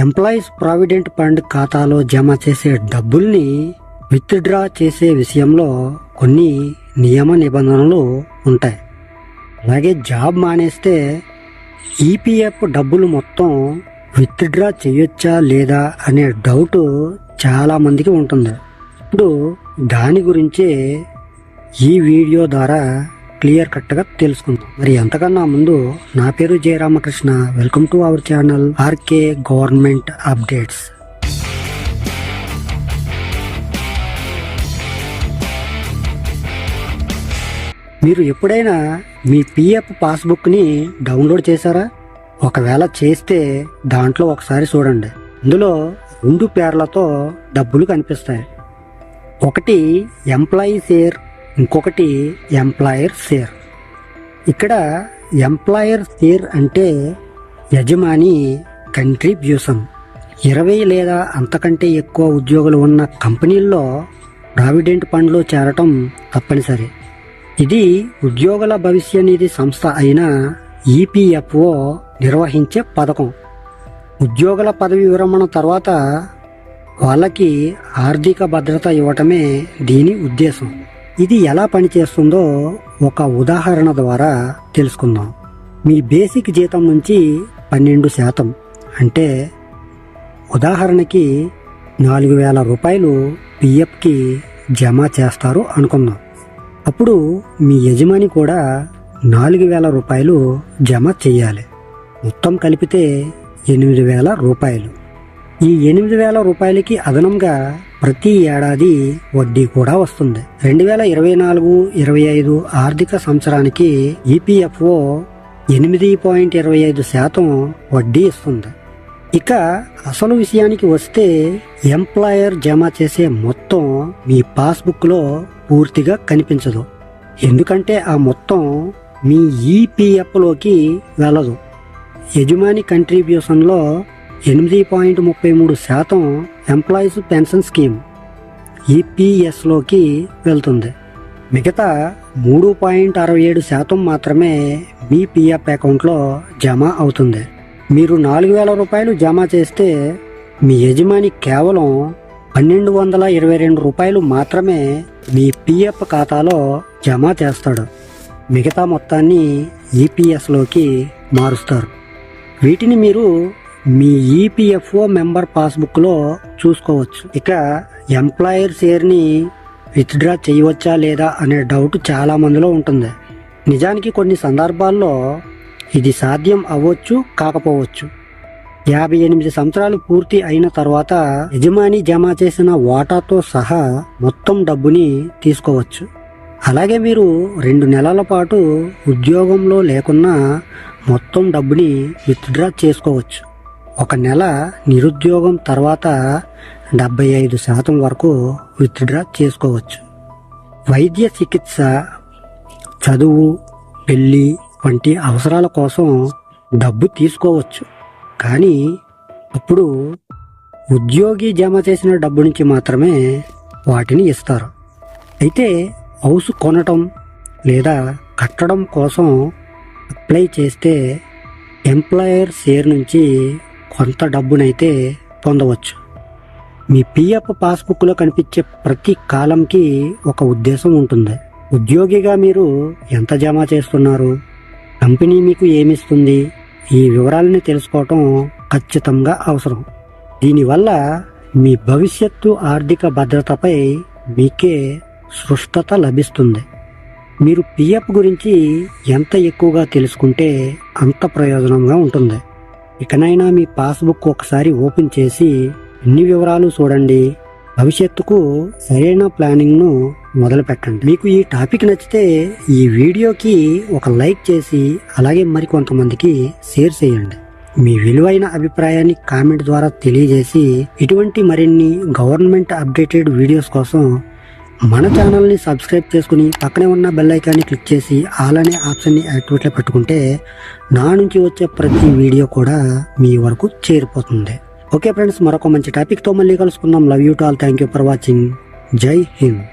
Employees provident fund ఖాతాలో జమ చేసే డబ్బుల్ని విత్డ్రా చేసే విషయంలో కొన్ని నియమ నిబంధనలు ఉంటాయి. అలాగే జాబ్ మానేస్తే ఈపీఎఫ్ డబ్బులు మొత్తం విత్డ్రా చేయొచ్చా లేదా అనే డౌట్ చాలా మందికి ఉంటుంది. ఇప్పుడు దాని గురించే ఈ వీడియో ద్వారా క్లియర్ కట్గా తెలుసుకుందాం. మరి ఎంతకన్నా ముందు నా పేరు Jayaramakrishna. Welcome to our channel RK government updates. మీరు ఎప్పుడైనా మీ పిఎఫ్ పాస్బుక్ని డౌన్లోడ్ చేశారా? ఒకవేళ చేస్తే దాంట్లో ఒకసారి చూడండి. ఇందులో 2 పేర్లతో డబ్బులు కనిపిస్తాయి. ఒకటి ఎంప్లాయీ షేర్, ఇంకొకటి ఎంప్లాయర్ షేర్. ఇక్కడ ఎంప్లాయర్ షేర్ అంటే యజమాని కంట్రిబ్యూషన్. 20 లేదా అంతకంటే ఎక్కువ ఉద్యోగులు ఉన్న కంపెనీల్లో ప్రావిడెంట్ ఫండ్లో చేరటం తప్పనిసరి. ఇది ఉద్యోగుల భవిష్య నిధి సంస్థ అయిన ఈపీఎఫ్ఓ నిర్వహించే పథకం. ఉద్యోగుల పదవి విరమణ తర్వాత వాళ్ళకి ఆర్థిక భద్రత ఇవ్వటమే దీని ఉద్దేశం. ఇది ఎలా పనిచేస్తుందో ఒక ఉదాహరణ ద్వారా తెలుసుకుందాం. మీ బేసిక్ జీతం నుంచి 12% అంటే ఉదాహరణకి 4,000 రూపాయలు పిఎఫ్కి జమ చేస్తారు అనుకుందాం. అప్పుడు మీ యజమాని కూడా 4,000 రూపాయలు జమ చేయాలి. మొత్తం కలిపితే 8,000 రూపాయలు. ఈ 8,000 రూపాయలకి అదనంగా ప్రతి ఏడాది వడ్డీ కూడా వస్తుంది. 2024-25 ఆర్థిక సంవత్సరానికి ఈపీఎఫ్ఓ 8.25% వడ్డీ ఇస్తుంది. ఇక అసలు విషయానికి వస్తే ఎంప్లాయర్ జమ చేసే మొత్తం మీ పాస్బుక్లో పూర్తిగా కనిపించదు. ఎందుకంటే ఆ మొత్తం మీ ఈపీఎఫ్లోకి వెళ్ళదు. యజమాని కంట్రిబ్యూషన్లో 8.33% ఎంప్లాయీస్ పెన్షన్ స్కీమ్ ఈపీఎస్లోకి వెళ్తుంది. మిగతా 3.67% మాత్రమే మీ పిఎఫ్ అకౌంట్లో జమ అవుతుంది. మీరు 4,000 రూపాయలు జమ చేస్తే మీ యజమాని కేవలం 1,222 రూపాయలు మాత్రమే మీ పిఎఫ్ ఖాతాలో జమ చేస్తాడు. మిగతా మొత్తాన్ని ఈపీఎస్లోకి మారుస్తారు. వీటిని మీరు మీ ఈపీఎఫ్ఓ మెంబర్ పాస్బుక్లో చూసుకోవచ్చు. ఇక ఎంప్లాయర్ షేర్ని విత్డ్రా చేయవచ్చా లేదా అనే డౌట్ చాలా మందిలో ఉంటుంది. నిజానికి కొన్ని సందర్భాల్లో ఇది సాధ్యం అవ్వచ్చు, కాకపోవచ్చు. 58 సంవత్సరాలు పూర్తి అయిన తర్వాత యజమాని జమ చేసిన వాటాతో సహా మొత్తం డబ్బుని తీసుకోవచ్చు. అలాగే మీరు 2 నెలల పాటు ఉద్యోగంలో లేకున్నా మొత్తం డబ్బుని విత్డ్రా చేసుకోవచ్చు. 1 నెల నిరుద్యోగం తర్వాత 75% వరకు విత్డ్రా చేసుకోవచ్చు. వైద్య చికిత్స, చదువు, పెళ్లి వంటి అవసరాల కోసం డబ్బు తీసుకోవచ్చు. కానీ అప్పుడు ఉద్యోగి జమ చేసిన డబ్బు నుంచి మాత్రమే వాటిని ఇస్తారు. అయితే హౌస్ కొనటం లేదా కట్టడం కోసం అప్లై చేస్తే ఎంప్లాయర్ షేర్ నుంచి కొంత డబ్బునైతే పొందవచ్చు. మీ పిఎఫ్ పాస్బుక్లో కనిపించే ప్రతి కాలంకి ఒక ఉద్దేశం ఉంటుంది. ఉద్యోగిగా మీరు ఎంత జమ చేస్తున్నారు, కంపెనీ మీకు ఏమిస్తుంది, ఈ వివరాలని తెలుసుకోవటం ఖచ్చితంగా అవసరం. దీనివల్ల మీ భవిష్యత్తు ఆర్థిక భద్రతపై మీకే స్పష్టత లభిస్తుంది. మీరు పిఎఫ్ గురించి ఎంత ఎక్కువగా తెలుసుకుంటే అంత ప్రయోజనంగా ఉంటుంది. ఇకనైనా మీ పాస్బుక్ ఒకసారి ఓపెన్ చేసి అన్ని వివరాలు చూడండి. భవిష్యత్తుకు సరైన ప్లానింగ్ను మొదలు పెట్టండి. మీకు ఈ టాపిక్ నచ్చితే ఈ వీడియోకి ఒక లైక్ చేసి అలాగే మరికొంతమందికి షేర్ చేయండి. మీ విలువైన అభిప్రాయాన్ని కామెంట్ ద్వారా తెలియజేసి ఇటువంటి మరిన్ని గవర్నమెంట్ అప్డేటెడ్ వీడియోస్ కోసం మన ఛానల్ని సబ్స్క్రైబ్ చేసుకుని పక్కనే ఉన్న బెల్ ఐకాన్ని క్లిక్ చేసి ఆల్ అనే ఆప్షన్ని యాక్టివేట్లో పెట్టుకుంటే నా నుంచి వచ్చే ప్రతి వీడియో కూడా మీ వరకు చేరిపోతుంది. ఓకే ఫ్రెండ్స్, మరొక మంచి టాపిక్తో మళ్ళీ కలుసుకుందాం. Love you to all. Thank you for watching. జై హింద్.